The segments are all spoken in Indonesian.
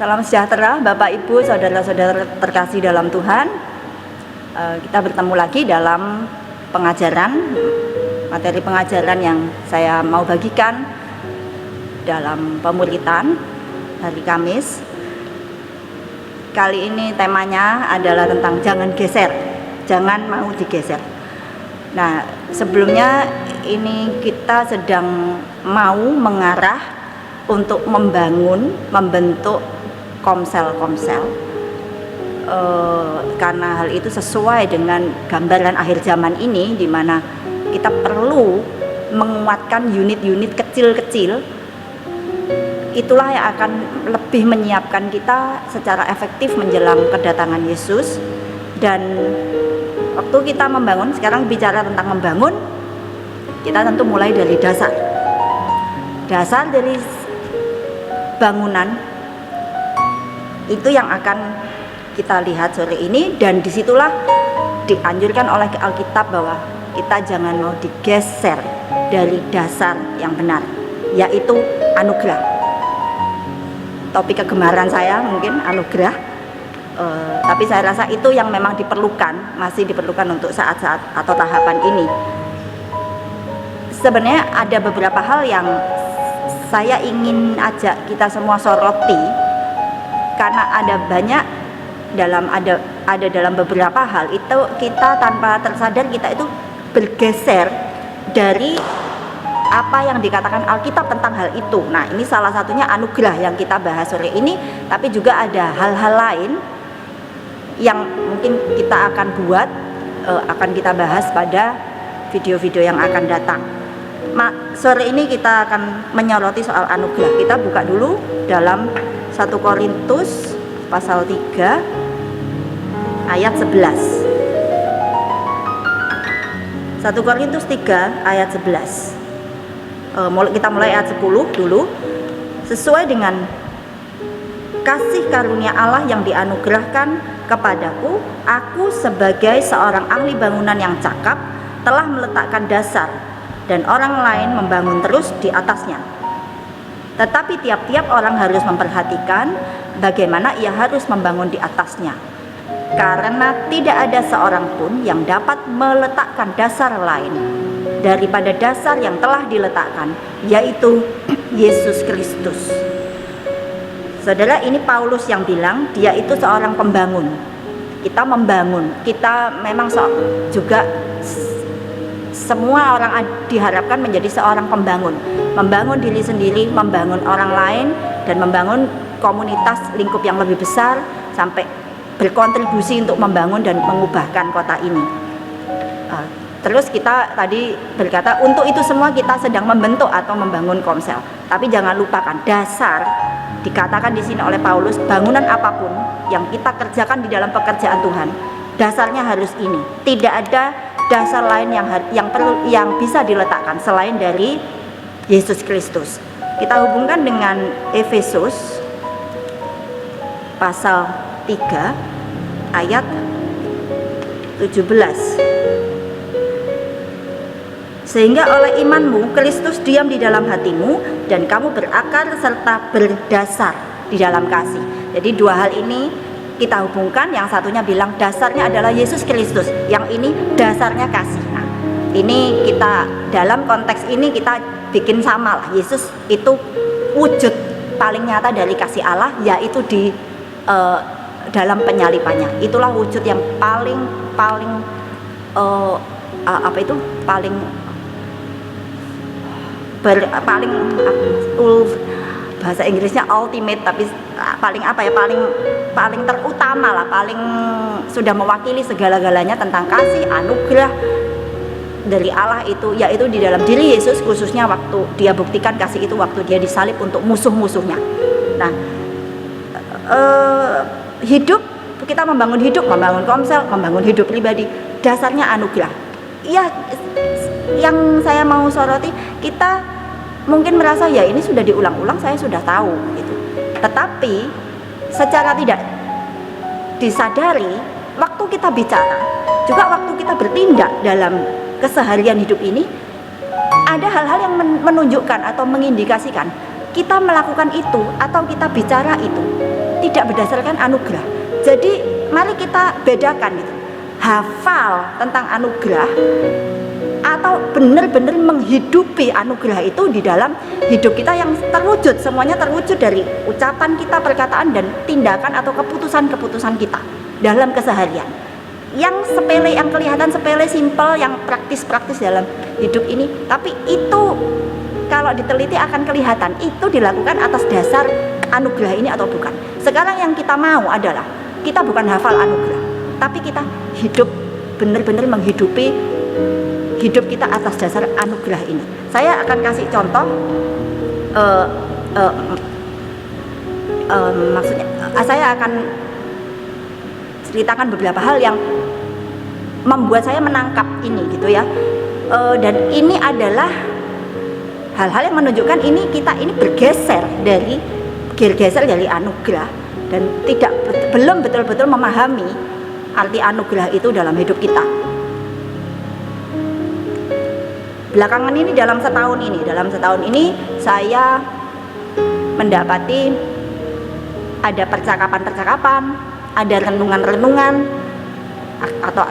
Salam sejahtera Bapak Ibu, saudara-saudara terkasih dalam Tuhan. Kita bertemu lagi dalam materi pengajaran yang saya mau bagikan dalam pemuritan hari Kamis. Kali ini temanya adalah tentang jangan geser, jangan mau digeser. Nah, sebelumnya ini kita sedang mau mengarah untuk membentuk komsel-komsel, karena hal itu sesuai dengan gambaran akhir zaman ini, di mana kita perlu menguatkan unit-unit kecil-kecil. Itulah yang akan lebih menyiapkan kita secara efektif menjelang kedatangan Yesus. Dan waktu kita membangun, sekarang bicara tentang membangun, kita tentu mulai dari dasar dari bangunan. Itu yang akan kita lihat sore ini, dan disitulah dianjurkan oleh Alkitab bahwa kita jangan mau digeser dari dasar yang benar, yaitu anugerah. Topik kegemaran saya mungkin anugerah, tapi saya rasa itu yang memang masih diperlukan untuk saat-saat atau tahapan ini. Sebenarnya ada beberapa hal yang saya ingin ajak kita semua soroti, karena ada dalam beberapa hal itu kita tanpa tersadar kita itu bergeser dari apa yang dikatakan Alkitab tentang hal itu. Nah, ini salah satunya anugerah yang kita bahas sore ini, tapi juga ada hal-hal lain yang mungkin kita akan kita bahas pada video-video yang akan datang. Sore ini kita akan menyoroti soal anugerah. Kita buka dulu dalam 1 Korintus pasal 3 ayat 11. 1 Korintus 3 ayat 11. Kita mulai ayat 10 dulu. Sesuai dengan kasih karunia Allah yang dianugerahkan kepadaku, aku sebagai seorang ahli bangunan yang cakap telah meletakkan dasar, dan orang lain membangun terus di atasnya. Tetapi tiap-tiap orang harus memperhatikan bagaimana ia harus membangun di atasnya, karena tidak ada seorang pun yang dapat meletakkan dasar lain daripada dasar yang telah diletakkan, yaitu Yesus Kristus. Saudara, ini Paulus yang bilang dia itu seorang pembangun. Kita membangun, kita memang juga semua orang diharapkan menjadi seorang pembangun, membangun diri sendiri, membangun orang lain, dan membangun komunitas lingkup yang lebih besar, sampai berkontribusi untuk membangun dan mengubahkan kota ini. Terus kita tadi berkata untuk itu semua kita sedang membentuk atau membangun komsel, tapi jangan lupakan dasar. Dikatakan di sini oleh Paulus, bangunan apapun yang kita kerjakan di dalam pekerjaan Tuhan, dasarnya harus ini. Tidak ada dasar lain yang bisa diletakkan selain dari Yesus Kristus. Kita hubungkan dengan Efesus pasal 3 ayat 17. Sehingga oleh imanmu Kristus diam di dalam hatimu, dan kamu berakar serta berdasar di dalam kasih. Jadi dua hal ini kita hubungkan. Yang satunya bilang dasarnya adalah Yesus Kristus, yang ini dasarnya kasih. Nah, ini kita dalam konteks ini kita bikin sama lah. Yesus itu wujud paling nyata dari kasih Allah, yaitu di dalam penyalipannya. Itulah wujud yang paling bahasa Inggrisnya ultimate, tapi paling terutama lah, paling sudah mewakili segala-galanya tentang kasih anugerah dari Allah itu, yaitu di dalam diri Yesus, khususnya waktu dia buktikan kasih itu waktu dia disalib untuk musuh-musuhnya. Nah, hidup, kita membangun hidup, membangun komsel, membangun hidup pribadi, dasarnya anugerah. Ya, yang saya mau soroti, kita mungkin merasa ya ini sudah diulang-ulang, saya sudah tahu gitu. Tetapi secara tidak disadari, waktu kita bicara, juga waktu kita bertindak dalam keseharian hidup ini, ada hal-hal yang menunjukkan atau mengindikasikan kita melakukan itu atau kita bicara itu tidak berdasarkan anugerah. Jadi mari kita bedakan gitu. Hafal tentang anugerah atau benar-benar menghidupi anugerah itu di dalam hidup kita yang terwujud, semuanya terwujud dari ucapan kita, perkataan dan tindakan atau keputusan-keputusan kita dalam keseharian. Yang sepele, yang kelihatan sepele, simpel, yang praktis-praktis dalam hidup ini, tapi itu kalau diteliti akan kelihatan itu dilakukan atas dasar anugerah ini atau bukan. Sekarang yang kita mau adalah kita bukan hafal anugerah, tapi kita hidup benar-benar menghidupi hidup kita atas dasar anugerah ini. Saya akan kasih contoh, maksudnya saya akan ceritakan beberapa hal yang membuat saya menangkap ini gitu ya. Dan ini adalah hal-hal yang menunjukkan kita ini bergeser dari anugerah dan belum betul-betul memahami arti anugerah itu dalam hidup kita. Belakangan ini dalam setahun ini saya mendapati ada percakapan-percakapan, ada renungan-renungan atau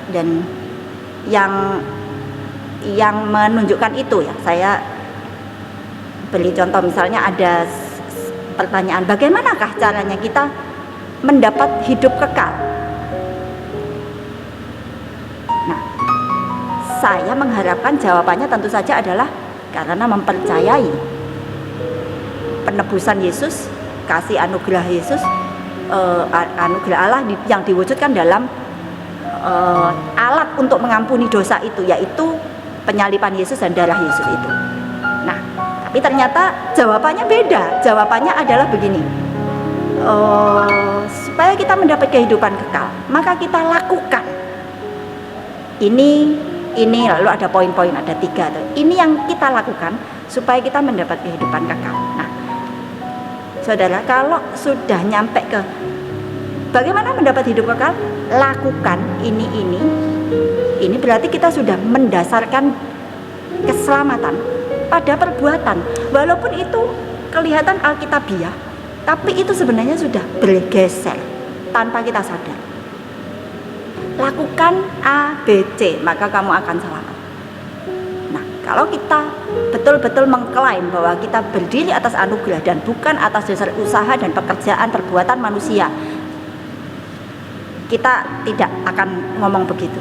dan yang menunjukkan itu ya. Saya beri contoh, misalnya ada pertanyaan, bagaimanakah caranya kita mendapat hidup kekal? Nah, saya mengharapkan jawabannya tentu saja adalah karena mempercayai penebusan Yesus, kasih anugerah Yesus, anugerah Allah yang diwujudkan dalam alat untuk mengampuni dosa itu, yaitu penyaliban Yesus dan darah Yesus itu. Nah, tapi ternyata jawabannya beda. Jawabannya adalah begini, supaya kita mendapat kehidupan kekal, maka kita lakukan ini lalu ada poin-poin, ada 3 tuh. Ini yang kita lakukan supaya kita mendapat kehidupan kekal. Nah, saudara, kalau sudah nyampe ke bagaimana mendapat hidup kekal, lakukan ini berarti kita sudah mendasarkan keselamatan pada perbuatan. Walaupun itu kelihatan alkitabiah, tapi itu sebenarnya sudah bergeser tanpa kita sadar. Lakukan A, B, C, maka kamu akan selamat. Nah, kalau kita betul-betul mengklaim bahwa kita berdiri atas anugerah dan bukan atas dasar usaha dan pekerjaan perbuatan manusia, kita tidak akan ngomong begitu.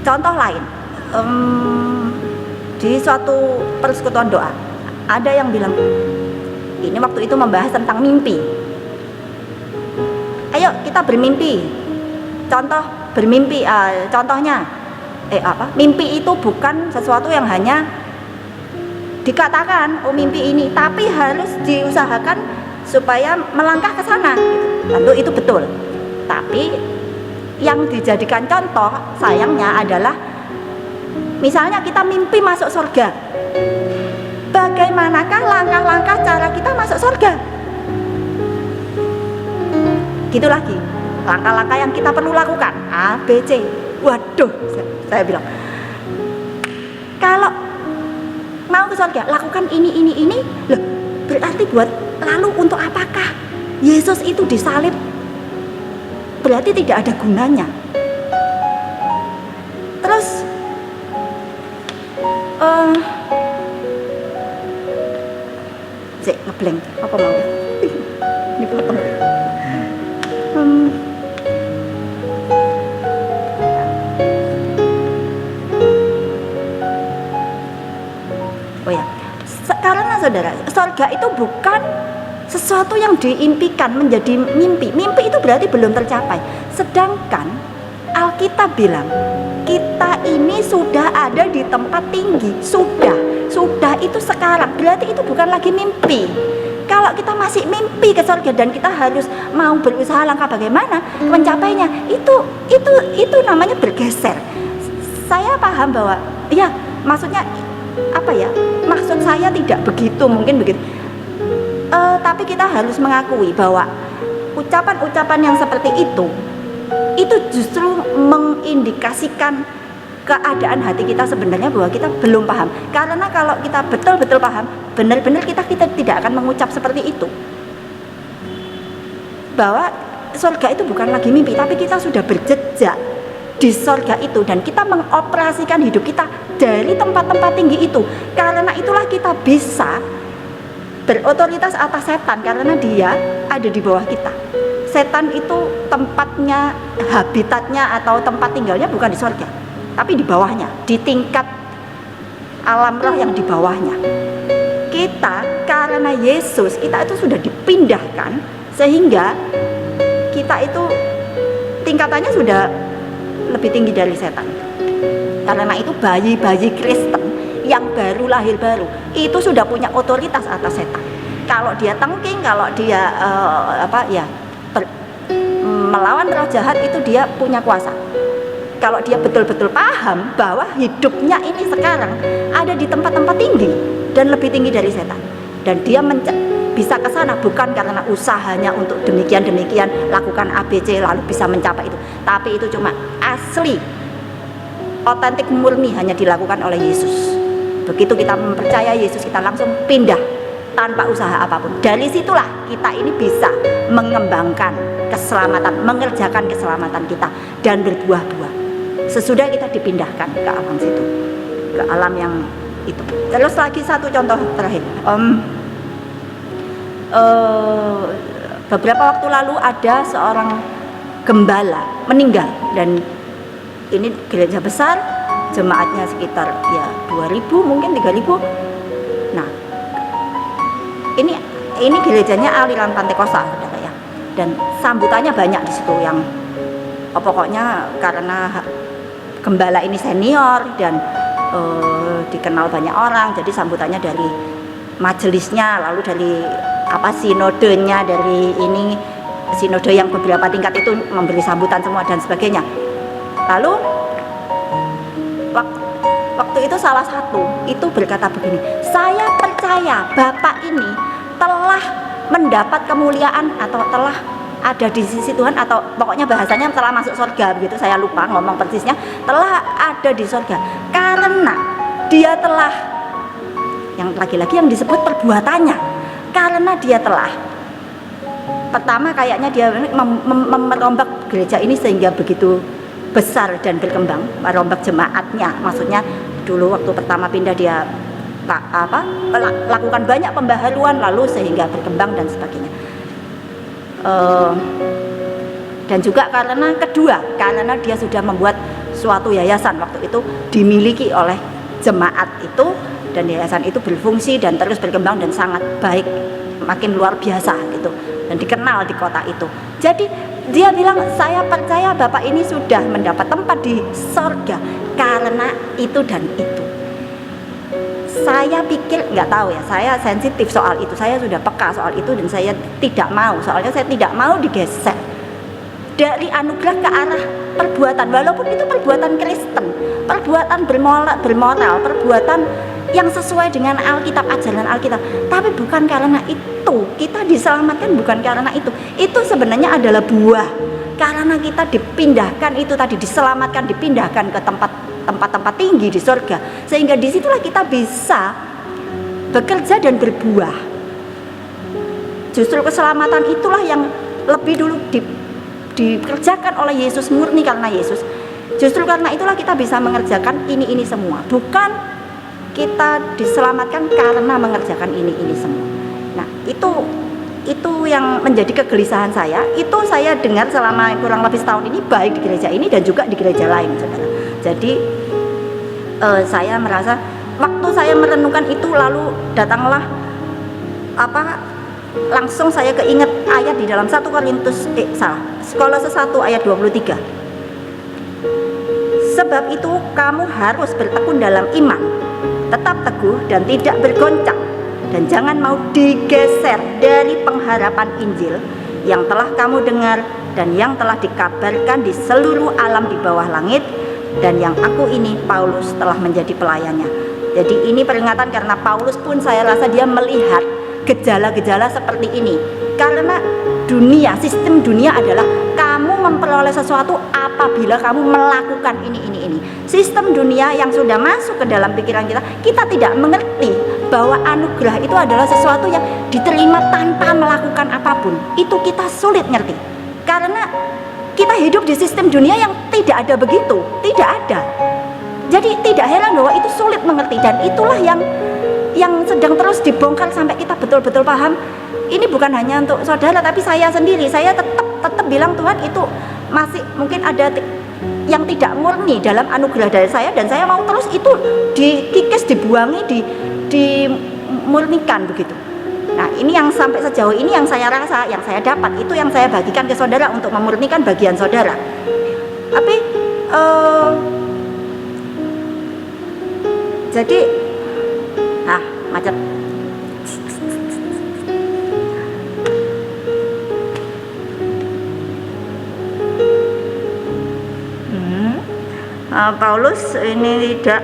Contoh lain, di suatu persekutuan doa ada yang bilang, ini waktu itu membahas tentang mimpi. Ayo kita bermimpi. Contoh bermimpi, contohnya mimpi itu bukan sesuatu yang hanya dikatakan mimpi ini, tapi harus diusahakan supaya melangkah ke sana gitu. Tentu itu betul. Tapi yang dijadikan contoh sayangnya adalah misalnya kita mimpi masuk surga. Bagaimanakah langkah-langkah cara kita masuk surga? Gitu lagi. Langkah-langkah yang kita perlu lakukan A, B, C. Waduh, saya bilang, kalau mau ke surga lakukan ini. Loh, berarti buat lalu untuk apakah Yesus itu disalib? Berarti tidak ada gunanya. Terus ngeblank apa mau dipotong. Oh ya, karena saudara, surga itu bukan sesuatu yang diimpikan menjadi mimpi. Mimpi itu berarti belum tercapai. Sedangkan Alkitab bilang kita ini sudah ada di tempat tinggi. Sudah itu sekarang. Berarti itu bukan lagi mimpi. Kalau kita masih mimpi ke surga dan kita harus mau berusaha langkah bagaimana mencapainya, itu namanya bergeser. Saya paham bahwa ya maksudnya apa ya? Maksud saya tidak begitu, mungkin begitu. Tapi kita harus mengakui bahwa ucapan-ucapan yang seperti itu justru mengindikasikan keadaan hati kita sebenarnya bahwa kita belum paham. Karena kalau kita betul-betul paham, benar-benar kita tidak akan mengucap seperti itu. Bahwa surga itu bukan lagi mimpi, tapi kita sudah berjejak di surga itu, dan kita mengoperasikan hidup kita dari tempat-tempat tinggi itu. Karena itulah kita bisa berotoritas atas setan, karena dia ada di bawah kita. Setan itu tempatnya, habitatnya atau tempat tinggalnya bukan di surga, tapi di bawahnya, di tingkat alam roh yang di bawahnya. Kita karena Yesus, kita itu sudah dipindahkan sehingga kita itu tingkatannya sudah lebih tinggi dari setan. Karena itu bayi-bayi Kristen yang baru lahir itu sudah punya otoritas atas setan. Kalau dia tengking, kalau dia melawan roh jahat, itu dia punya kuasa. Kalau dia betul-betul paham bahwa hidupnya ini sekarang ada di tempat-tempat tinggi dan lebih tinggi dari setan, dan dia bisa ke sana bukan karena usahanya untuk demikian lakukan ABC lalu bisa mencapai itu, tapi itu cuma asli, otentik, murni hanya dilakukan oleh Yesus. Begitu kita mempercaya Yesus, kita langsung pindah tanpa usaha apapun. Dari situlah kita ini bisa mengembangkan keselamatan, mengerjakan keselamatan kita dan berbuah-buah sesudah kita dipindahkan ke alam situ, ke alam yang itu. Terus lagi satu contoh terakhir, beberapa waktu lalu ada seorang gembala meninggal, dan ini gereja besar, jemaatnya sekitar 2.000 mungkin 3.000. Nah, ini gerejanya aliran Pantekosta, saudara ya, dan sambutannya banyak di situ yang pokoknya karena gembala ini senior dan dikenal banyak orang, jadi sambutannya dari majelisnya, lalu dari sinodenya, dari ini sinode yang beberapa tingkat itu memberi sambutan semua dan sebagainya. Lalu waktu itu salah satu itu berkata begini, saya percaya Bapak ini telah mendapat kemuliaan atau telah ada di sisi Tuhan, atau pokoknya bahasanya telah masuk surga begitu, saya lupa ngomong persisnya, telah ada di surga karena dia telah, yang lagi-lagi yang disebut perbuatannya, karena dia telah pertama kayaknya dia merombak gereja ini sehingga begitu besar dan berkembang, merombak jemaatnya. Maksudnya dulu waktu pertama pindah dia lakukan banyak pembaharuan, lalu sehingga berkembang dan sebagainya. Dan juga karena dia sudah membuat suatu yayasan, waktu itu dimiliki oleh jemaat itu, dan yayasan itu berfungsi dan terus berkembang dan sangat baik, makin luar biasa gitu, dan dikenal di kota itu. Jadi dia bilang, saya percaya Bapak ini sudah mendapat tempat di surga karena itu dan itu. Saya pikir, nggak tahu ya, saya sensitif soal itu, saya sudah peka soal itu, dan saya tidak mau, soalnya saya tidak mau digeser dari anugerah ke arah perbuatan, walaupun itu perbuatan Kristen, perbuatan bermoral, perbuatan yang sesuai dengan Alkitab, ajaran Alkitab, tapi bukan karena itu kita diselamatkan, bukan karena itu sebenarnya adalah buah, karena kita dipindahkan itu tadi, diselamatkan, dipindahkan ke tempat-tempat tinggi di surga, sehingga disitulah kita bisa bekerja dan berbuah. Justru keselamatan itulah yang lebih dulu dikerjakan oleh Yesus, murni karena Yesus. Justru karena itulah kita bisa mengerjakan ini semua, bukan kita diselamatkan karena mengerjakan ini semua. Nah, itu yang menjadi kegelisahan saya. Itu saya dengar selama kurang lebih setahun ini, baik di gereja ini dan juga di gereja lain, saudara. Jadi saya merasa waktu saya merenungkan itu, lalu datanglah langsung saya keinget ayat di dalam 1 Korintus Kolose 1 ayat 23. Sebab itu kamu harus bertekun dalam iman, tetap teguh dan tidak bergoncang, dan jangan mau digeser dari pengharapan Injil yang telah kamu dengar dan yang telah dikabarkan di seluruh alam di bawah langit, dan yang aku ini Paulus telah menjadi pelayannya. Jadi ini peringatan karena Paulus pun saya rasa dia melihat gejala-gejala seperti ini, karena sistem dunia adalah kamu memperoleh sesuatu apabila kamu melakukan ini. Sistem dunia yang sudah masuk ke dalam pikiran kita, kita tidak mengerti bahwa anugerah itu adalah sesuatu yang diterima tanpa melakukan apapun. Itu kita sulit ngerti, karena kita hidup di sistem dunia yang tidak ada begitu, tidak ada. Jadi tidak heran bahwa itu sulit mengerti, dan itulah yang sedang terus dibongkar sampai kita betul-betul paham. Ini bukan hanya untuk saudara, tapi saya sendiri. Saya tetap bilang Tuhan, itu masih mungkin ada yang tidak murni dalam anugerah dari saya, dan saya mau terus itu dikikis, dibuangi, dimurnikan begitu. Nah, ini yang sampai sejauh ini yang saya rasa, yang saya dapat, itu yang saya bagikan ke saudara untuk memurnikan bagian saudara. Tapi jadi macet. Paulus ini tidak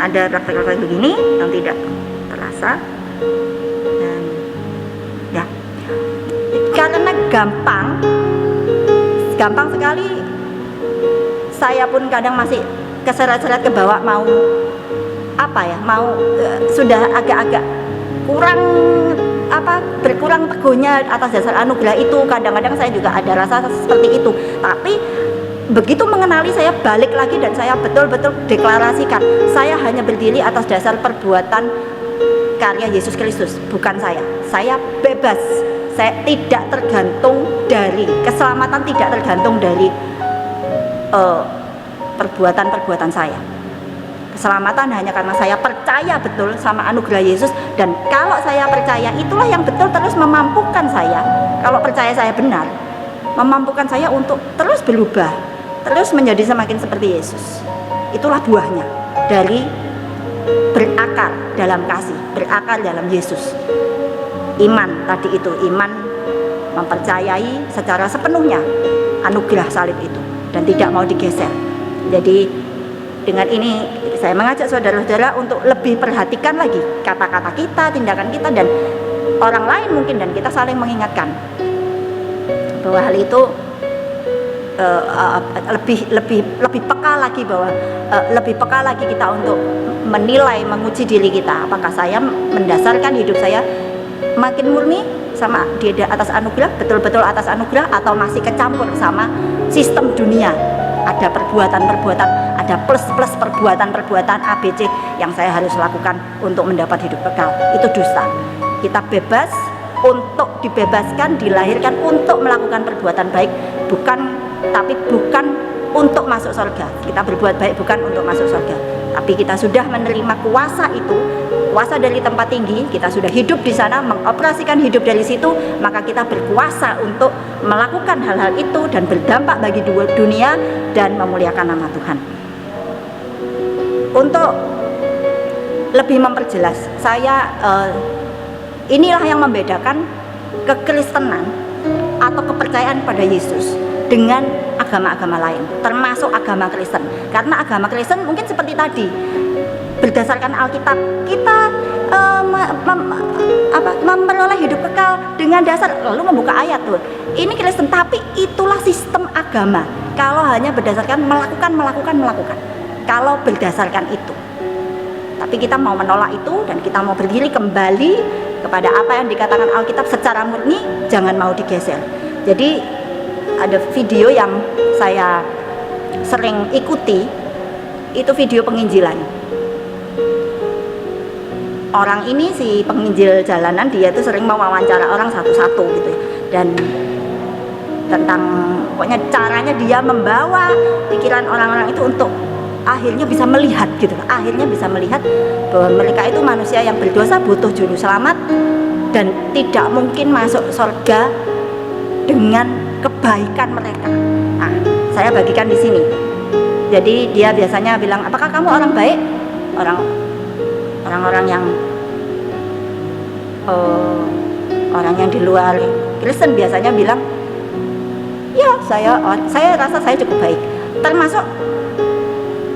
ada praktek-praktek begini yang tidak terasa, dan ya karena gampang sekali. Saya pun kadang masih keseret-seret ke bawah, sudah agak-agak berkurang teguhnya atas dasar anugerah itu. Kadang-kadang saya juga ada rasa seperti itu, tapi begitu mengenali, saya balik lagi dan saya betul-betul deklarasikan, saya hanya berdiri atas dasar perbuatan karya Yesus Kristus, bukan saya. Saya bebas, saya tidak tergantung dari keselamatan, tidak tergantung dari perbuatan saya. Keselamatan hanya karena saya percaya betul sama anugerah Yesus, dan kalau saya percaya, itulah yang betul terus memampukan saya. Kalau percaya saya benar, memampukan saya untuk terus berubah, terus menjadi semakin seperti Yesus. Itulah buahnya dari berakar dalam kasih, berakar dalam Yesus. Iman tadi itu, iman mempercayai secara sepenuhnya anugerah salib itu dan tidak mau digeser. Jadi dengan ini saya mengajak saudara-saudara untuk lebih perhatikan lagi kata-kata kita, tindakan kita, dan orang lain mungkin, dan kita saling mengingatkan bahwa hal itu lebih peka lagi, bahwa lebih peka lagi kita untuk menilai, menguji diri kita, apakah saya mendasarkan hidup saya makin murni sama di atas anugerah, betul-betul atas anugerah, atau masih kecampur sama sistem dunia. Ada perbuatan-perbuatan, ada plus-plus perbuatan-perbuatan ABC yang saya harus lakukan untuk mendapat hidup kekal. Itu dusta. Kita bebas untuk dibebaskan, dilahirkan untuk melakukan perbuatan baik, bukan untuk masuk surga. Kita berbuat baik bukan untuk masuk surga, tapi kita sudah menerima kuasa itu, kuasa dari tempat tinggi. Kita sudah hidup di sana, mengoperasikan hidup dari situ, maka kita berkuasa untuk melakukan hal-hal itu dan berdampak bagi dunia dan memuliakan nama Tuhan. Untuk lebih memperjelas, inilah yang membedakan kekristenan atau kepercayaan pada Yesus dengan agama-agama lain, termasuk agama Kristen. Karena agama Kristen mungkin seperti tadi, berdasarkan Alkitab kita memperoleh hidup kekal dengan dasar, lalu membuka ayat tuh. Ini Kristen, tapi itulah sistem agama. Kalau hanya berdasarkan melakukan, kalau berdasarkan itu. Tapi kita mau menolak itu dan kita mau berdiri kembali kepada apa yang dikatakan Alkitab secara murni, jangan mau digeser. Jadi ada video yang saya sering ikuti, itu video penginjilan. Orang ini, si penginjil jalanan, dia tuh sering mewawancara orang satu-satu gitu ya. Dan tentang pokoknya caranya dia membawa pikiran orang-orang itu untuk akhirnya bisa melihat gitu. Akhirnya bisa melihat bahwa mereka itu manusia yang berdosa, butuh juru selamat, dan tidak mungkin masuk surga dengan kebaikan mereka. Nah, saya bagikan di sini. Jadi dia biasanya bilang, apakah kamu orang baik? Orang-orang yang orang yang di luar Kristen biasanya bilang, ya saya rasa saya cukup baik. Termasuk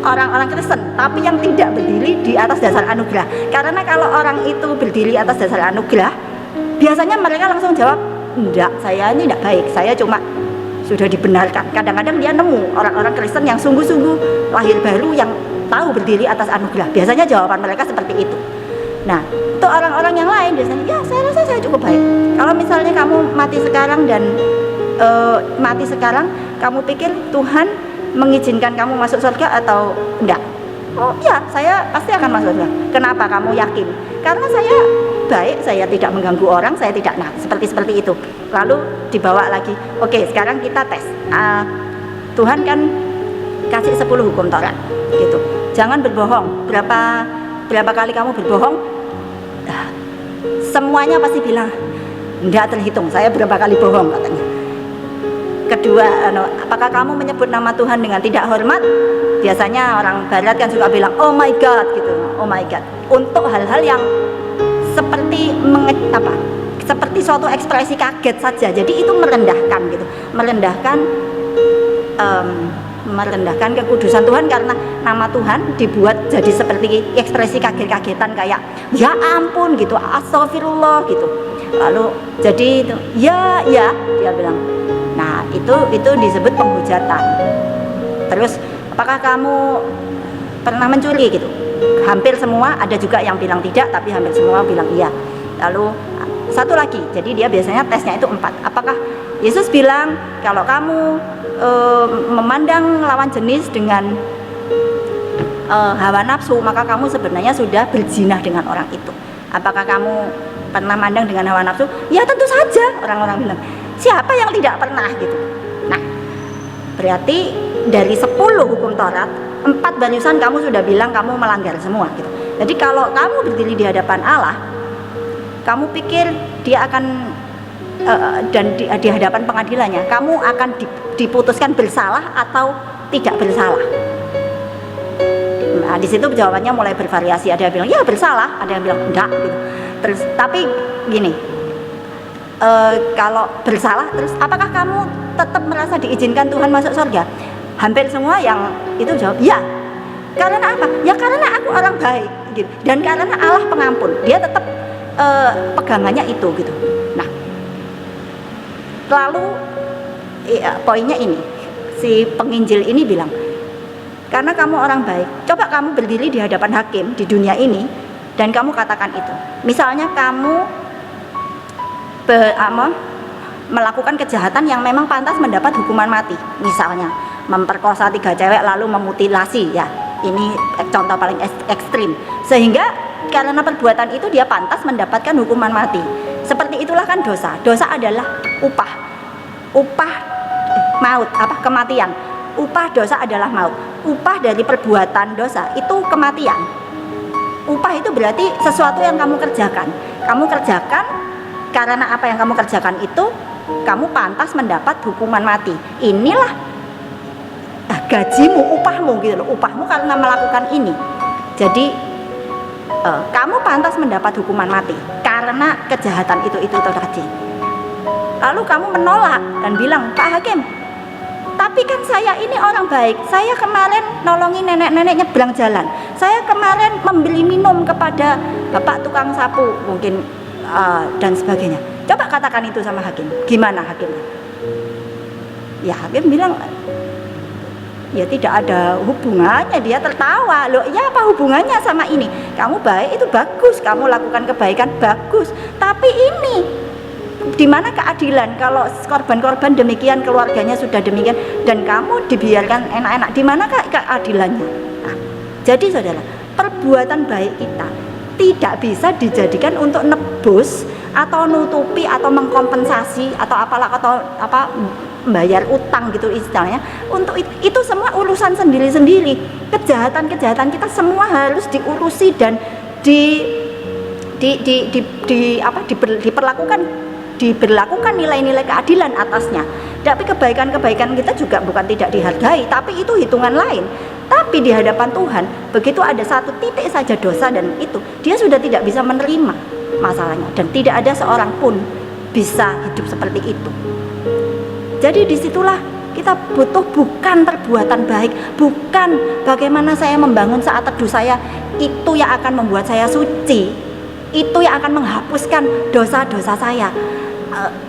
orang-orang Kristen, tapi yang tidak berdiri di atas dasar anugerah. Karena kalau orang itu berdiri atas dasar anugerah, biasanya mereka langsung jawab, enggak, saya ini enggak baik, saya cuma sudah dibenarkan. Kadang-kadang dia nemu orang-orang Kristen yang sungguh-sungguh lahir baru yang tahu berdiri atas anugerah. Biasanya jawaban mereka seperti itu. Nah, untuk orang-orang yang lain biasanya, ya saya rasa saya cukup baik. Kalau misalnya kamu mati sekarang dan kamu pikir Tuhan mengizinkan kamu masuk surga atau enggak? Oh ya, saya pasti akan masuk surga. Kenapa kamu yakin? Karena saya baik, saya tidak mengganggu orang, saya tidak, nah seperti itu. Lalu dibawa lagi, oke sekarang kita tes. Tuhan kan kasih 10 hukum Taurat gitu. Jangan berbohong. Berapa kali kamu berbohong? Semuanya pasti bilang enggak terhitung, saya berapa kali bohong katanya. Kedua, apakah kamu menyebut nama Tuhan dengan tidak hormat? Biasanya orang barat kan suka bilang oh my god gitu, oh my god, untuk hal-hal yang seperti seperti suatu ekspresi kaget saja. Jadi itu merendahkan gitu, merendahkan kekudusan Tuhan, karena nama Tuhan dibuat jadi seperti ekspresi kaget-kagetan kayak ya ampun gitu, astagfirullah gitu. Lalu jadi itu ya dia bilang. Nah, itu disebut penghujatan. Terus apakah kamu pernah mencuri gitu? Hampir semua, ada juga yang bilang tidak, tapi hampir semua bilang iya. Lalu satu lagi, jadi dia biasanya tesnya itu 4. Apakah Yesus bilang kalau kamu memandang lawan jenis dengan hawa nafsu, maka kamu sebenarnya sudah berzina dengan orang itu. Apakah kamu pernah mandang dengan hawa nafsu? Ya tentu saja, orang-orang bilang. Siapa yang tidak pernah gitu. Nah, berarti dari 10 hukum Taurat, 4 barusan kamu sudah bilang kamu melanggar semua gitu. Jadi kalau kamu berdiri di hadapan Allah, kamu pikir dia akan dan di hadapan pengadilannya, kamu akan diputuskan bersalah atau tidak bersalah. Nah, di situ jawabannya mulai bervariasi. Ada yang bilang ya bersalah, ada yang bilang enggak gitu. Terus tapi gini, kalau bersalah, terus apakah kamu tetap merasa diizinkan Tuhan masuk surga? Hampir semua yang itu jawab ya. Karena apa? Ya karena aku orang baik gitu. Dan karena Allah pengampun, dia tetap pegangannya itu gitu. Nah, lalu poinnya ini, si penginjil ini bilang, karena kamu orang baik, coba kamu berdiri di hadapan hakim di dunia ini dan kamu katakan itu. Misalnya kamu melakukan kejahatan yang memang pantas mendapat hukuman mati, misalnya memperkosa 3 cewek lalu memutilasi, ya ini contoh paling ekstrim, sehingga karena perbuatan itu dia pantas mendapatkan hukuman mati. Seperti itulah kan dosa. Dosa adalah upah maut, kematian. Upah dosa adalah maut. Upah dari perbuatan dosa itu kematian. Upah itu berarti sesuatu yang kamu kerjakan karena apa yang kamu kerjakan itu kamu pantas mendapat hukuman mati. Inilah gajimu, upahmu gitu loh. Upahmu karena melakukan ini. Jadi kamu pantas mendapat hukuman mati karena kejahatan itu tadi. Lalu kamu menolak dan bilang, Pak Hakim, tapi kan saya ini orang baik. Saya kemarin nolongin nenek-nenek nyebrang jalan. Saya kemarin membeli minum kepada bapak tukang sapu mungkin dan sebagainya. Coba katakan itu sama hakim. Gimana hakimnya? Ya hakim bilang ya tidak ada hubungannya. Dia tertawa. Loh ya apa hubungannya sama ini? Kamu baik itu bagus, kamu lakukan kebaikan bagus. Tapi ini di mana keadilan kalau korban-korban demikian, keluarganya sudah demikian dan kamu dibiarkan enak-enak? Di mana keadilannya? Nah, jadi saudara, perbuatan baik kita tidak bisa dijadikan untuk nebus atau nutupi atau mengkompensasi atau membayar utang gitu istilahnya. Untuk itu semua urusan sendiri-sendiri. Kejahatan-kejahatan kita semua harus diurusi dan diberlakukan nilai-nilai keadilan atasnya. Tapi kebaikan-kebaikan kita juga bukan tidak dihargai, tapi itu hitungan lain. Tapi di hadapan Tuhan, begitu ada satu titik saja dosa dan itu, dia sudah tidak bisa menerima masalahnya dan tidak ada seorang pun bisa hidup seperti itu. Jadi disitulah kita butuh bukan perbuatan baik, bukan bagaimana saya membangun saat teduh saya itu yang akan membuat saya suci, itu yang akan menghapuskan dosa-dosa saya.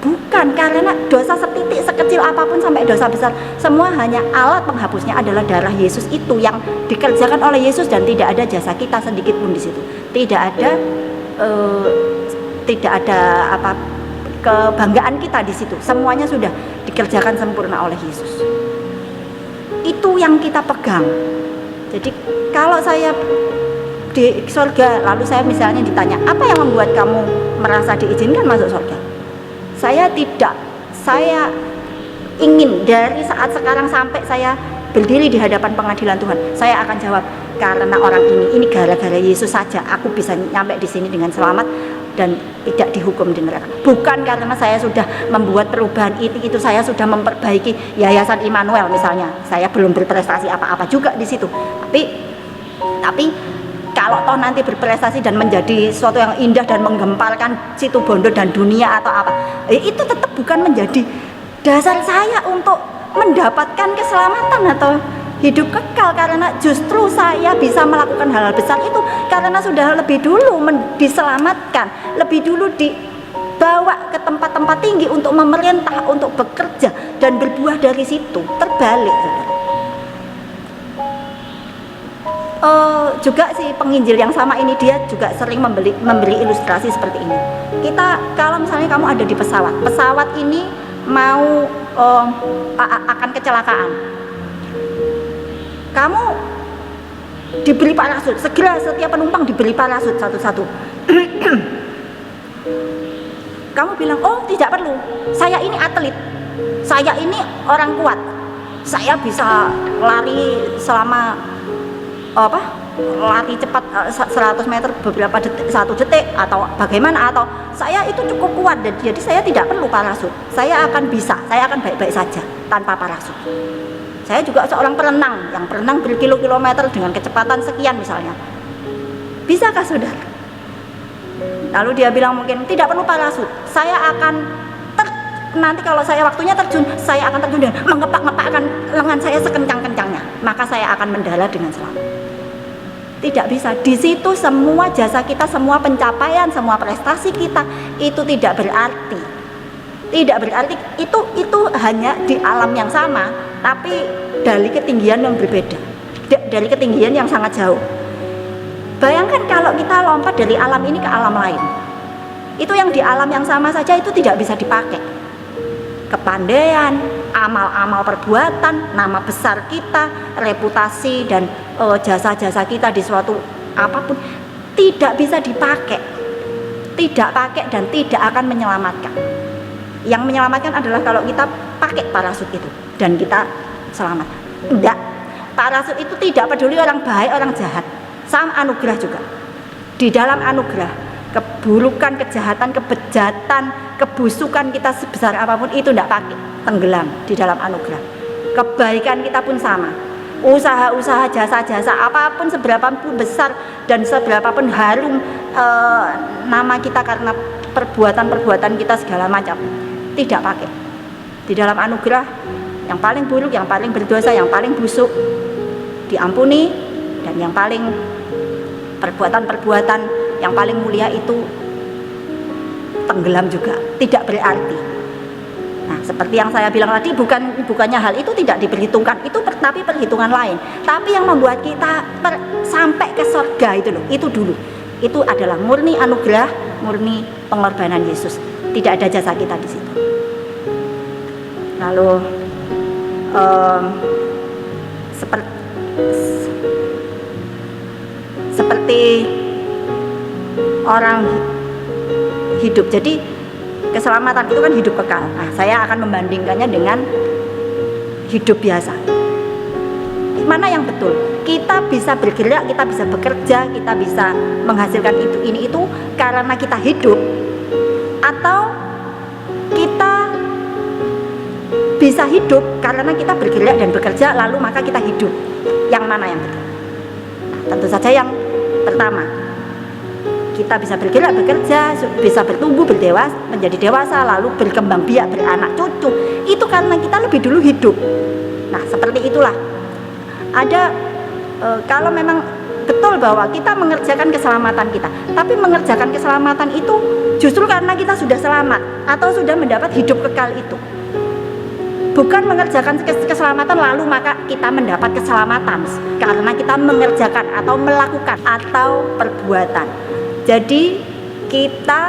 Bukan, karena dosa setitik sekecil apapun sampai dosa besar, semua hanya alat penghapusnya adalah darah Yesus itu yang dikerjakan oleh Yesus, dan tidak ada jasa kita sedikit pun di situ. Tidak ada apa kebanggaan kita di situ. Semuanya sudah dikerjakan sempurna oleh Yesus. Itu yang kita pegang. Jadi kalau saya di surga, lalu saya misalnya ditanya, apa yang membuat kamu merasa diizinkan masuk surga? Saya ingin dari saat sekarang sampai saya berdiri di hadapan pengadilan Tuhan, saya akan jawab, karena orang ini gara-gara Yesus saja aku bisa nyampe di sini dengan selamat dan tidak dihukum di neraka. Bukan karena saya sudah membuat perubahan itu saya sudah memperbaiki Yayasan Immanuel misalnya. Saya belum berprestasi apa-apa juga di situ. Tapi kalau toh nanti berprestasi dan menjadi sesuatu yang indah dan menggemparkan Situbondo dan dunia atau apa, itu tetap bukan menjadi dasar saya untuk mendapatkan keselamatan atau hidup kekal, karena justru saya bisa melakukan hal-hal besar itu karena sudah lebih dulu diselamatkan, lebih dulu dibawa ke tempat-tempat tinggi untuk memerintah, untuk bekerja dan berbuah dari situ. Terbalik, saudara. Juga si penginjil yang sama ini, dia juga sering memberi ilustrasi seperti ini. Kita kalau misalnya kamu ada di pesawat ini mau akan kecelakaan, kamu diberi parasut, segera setiap penumpang diberi parasut satu-satu. Kamu bilang, oh tidak perlu, saya ini atlet, saya ini orang kuat, saya bisa lari selama lari cepat 100 meter beberapa detik, 1 detik atau bagaimana, atau saya itu cukup kuat dan jadi saya tidak perlu parasut, saya akan baik-baik saja tanpa parasut. Saya juga seorang perenang yang berenang berkilo-kilometer dengan kecepatan sekian misalnya. Bisakah saudara? Lalu dia bilang mungkin tidak perlu parasut, saya akan nanti kalau saya waktunya terjun, saya akan terjun dengan mengepak-ngepakkan lengan saya sekencang-kencangnya, maka saya akan mendarat dengan selamat. Tidak bisa. Di situ semua jasa kita, semua pencapaian, semua prestasi kita itu tidak berarti. Tidak berarti, itu hanya di alam yang sama, tapi dari ketinggian yang berbeda, dari ketinggian yang sangat jauh. Bayangkan kalau kita lompat dari alam ini ke alam lain, itu yang di alam yang sama saja itu tidak bisa dipakai. Kepandaian, amal-amal perbuatan, nama besar kita, reputasi dan jasa-jasa kita di suatu apapun tidak bisa dipakai, tidak pakai dan tidak akan menyelamatkan. Yang menyelamatkan adalah kalau kita pakai parasut itu dan kita selamat. Enggak, parasut itu tidak peduli orang baik, orang jahat, sama anugerah juga. Di dalam anugerah, keburukan, kejahatan, kebejatan, kebusukan kita sebesar apapun itu tidak pakai, tenggelam di dalam anugerah. Kebaikan kita pun sama. Usaha-usaha, jasa-jasa apapun seberapapun besar dan seberapapun harum nama kita karena perbuatan-perbuatan kita segala macam, tidak pakai. Di dalam anugerah, yang paling buruk, yang paling berdosa, yang paling busuk diampuni, dan yang paling perbuatan-perbuatan yang paling mulia itu tenggelam juga, tidak berarti. Nah, seperti yang saya bilang tadi, bukannya hal itu tidak diperhitungkan, tapi perhitungan lain. Tapi yang membuat kita sampai ke surga itu loh, itu dulu. Itu adalah murni anugerah, murni pengorbanan Yesus. Tidak ada jasa kita di situ. Lalu seperti orang hidup. Jadi keselamatan itu kan hidup kekal. Nah, saya akan membandingkannya dengan hidup biasa. Mana yang betul? Kita bisa bergerak, kita bisa bekerja, kita bisa menghasilkan itu karena kita hidup, atau kita bisa hidup karena kita bergerak dan bekerja lalu maka kita hidup. Yang mana yang betul? Nah, tentu saja yang pertama. Kita bisa bergerak, bekerja, bisa bertumbuh, menjadi dewasa, lalu berkembang biak, beranak cucu. Itu karena kita lebih dulu hidup. Nah, seperti itulah. Ada kalau memang betul bahwa kita mengerjakan keselamatan kita, tapi mengerjakan keselamatan itu justru karena kita sudah selamat atau sudah mendapat hidup kekal itu. Bukan mengerjakan keselamatan lalu maka kita mendapat keselamatan karena kita mengerjakan atau melakukan atau perbuatan. Jadi kita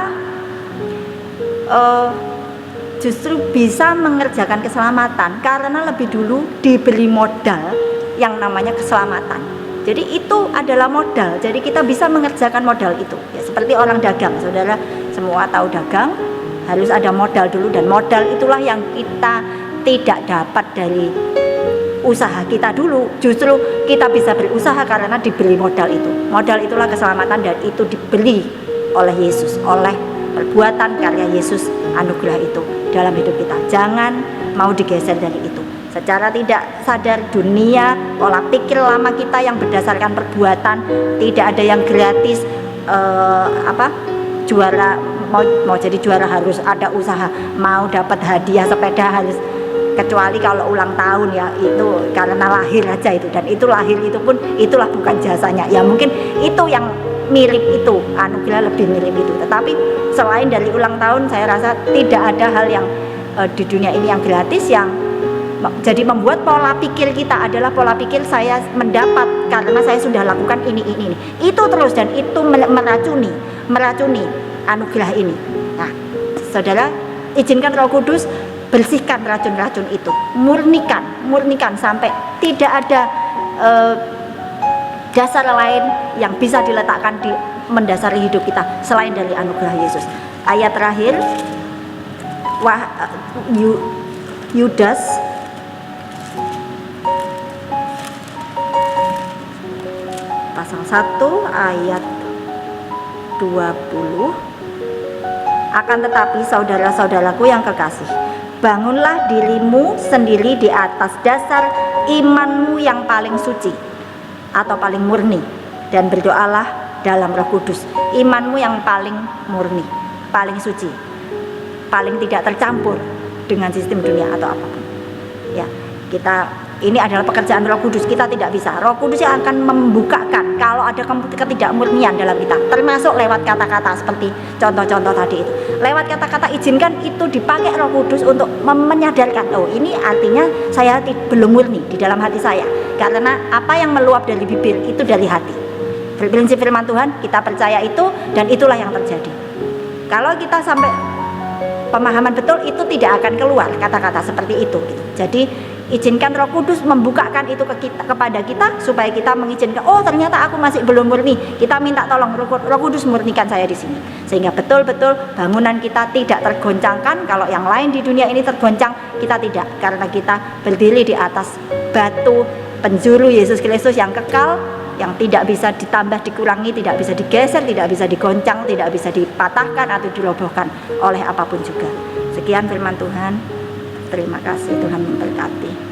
justru bisa mengerjakan keselamatan karena lebih dulu diberi modal yang namanya keselamatan. Jadi itu adalah modal. Jadi kita bisa mengerjakan modal itu. Ya, seperti orang dagang, saudara semua tahu dagang harus ada modal dulu, dan modal itulah yang kita tidak dapat dari usaha kita dulu. Justru kita bisa berusaha karena diberi modal itu. Modal itulah keselamatan, dan itu dibeli oleh Yesus, oleh perbuatan karya Yesus, anugerah itu dalam hidup kita. Jangan mau digeser dari itu. Secara tidak sadar dunia, pola pikir lama kita yang berdasarkan perbuatan, tidak ada yang gratis. Juara mau jadi juara harus ada usaha, mau dapat hadiah sepeda harus, kecuali kalau ulang tahun ya, itu karena lahir aja itu, dan itu lahir itu pun itulah bukan jasanya. Ya mungkin itu yang mirip itu, anugerah lebih mirip itu. Tetapi selain dari ulang tahun, saya rasa tidak ada hal yang di dunia ini yang gratis, yang jadi membuat pola pikir kita adalah pola pikir saya mendapat karena saya sudah lakukan ini. Itu terus, dan itu meracuni anugerah ini. Nah, saudara, izinkan Roh Kudus bersihkan racun-racun itu, murnikan sampai tidak ada dasar lain yang bisa diletakkan di mendasari hidup kita selain dari anugerah Yesus. Ayat terakhir, Yudas pasal 1 ayat 20. Akan tetapi saudara-saudaraku yang kekasih, bangunlah dirimu sendiri di atas dasar imanmu yang paling suci atau paling murni, dan berdoalah dalam Roh Kudus. Imanmu yang paling murni, paling suci, paling tidak tercampur dengan sistem dunia atau apapun. Ya, ini adalah pekerjaan Roh Kudus. Kita tidak bisa. Roh Kudus yang akan membukakan kalau ada ketidakmurnian dalam kita, termasuk lewat kata-kata seperti contoh-contoh tadi itu. Lewat kata-kata izinkan itu dipakai Roh Kudus untuk menyadarkan, oh ini artinya saya belum murni di dalam hati saya, karena apa yang meluap dari bibir itu dari hati. Prinsip firman Tuhan, kita percaya itu, dan itulah yang terjadi. Kalau kita sampai pemahaman betul, itu tidak akan keluar kata-kata seperti itu gitu. Jadi izinkan Roh Kudus membukakan itu kepada kita, supaya kita mengizinkan, oh ternyata aku masih belum murni. Kita minta tolong Roh Kudus murnikan saya di sini, sehingga betul-betul bangunan kita tidak tergoncangkan. Kalau yang lain di dunia ini tergoncang, kita tidak, karena kita berdiri di atas batu penjuru Yesus Kristus yang kekal, yang tidak bisa ditambah, dikurangi, tidak bisa digeser, tidak bisa digoncang, tidak bisa dipatahkan atau dirobohkan oleh apapun juga. Sekian firman Tuhan. Terima kasih, Tuhan memberkati.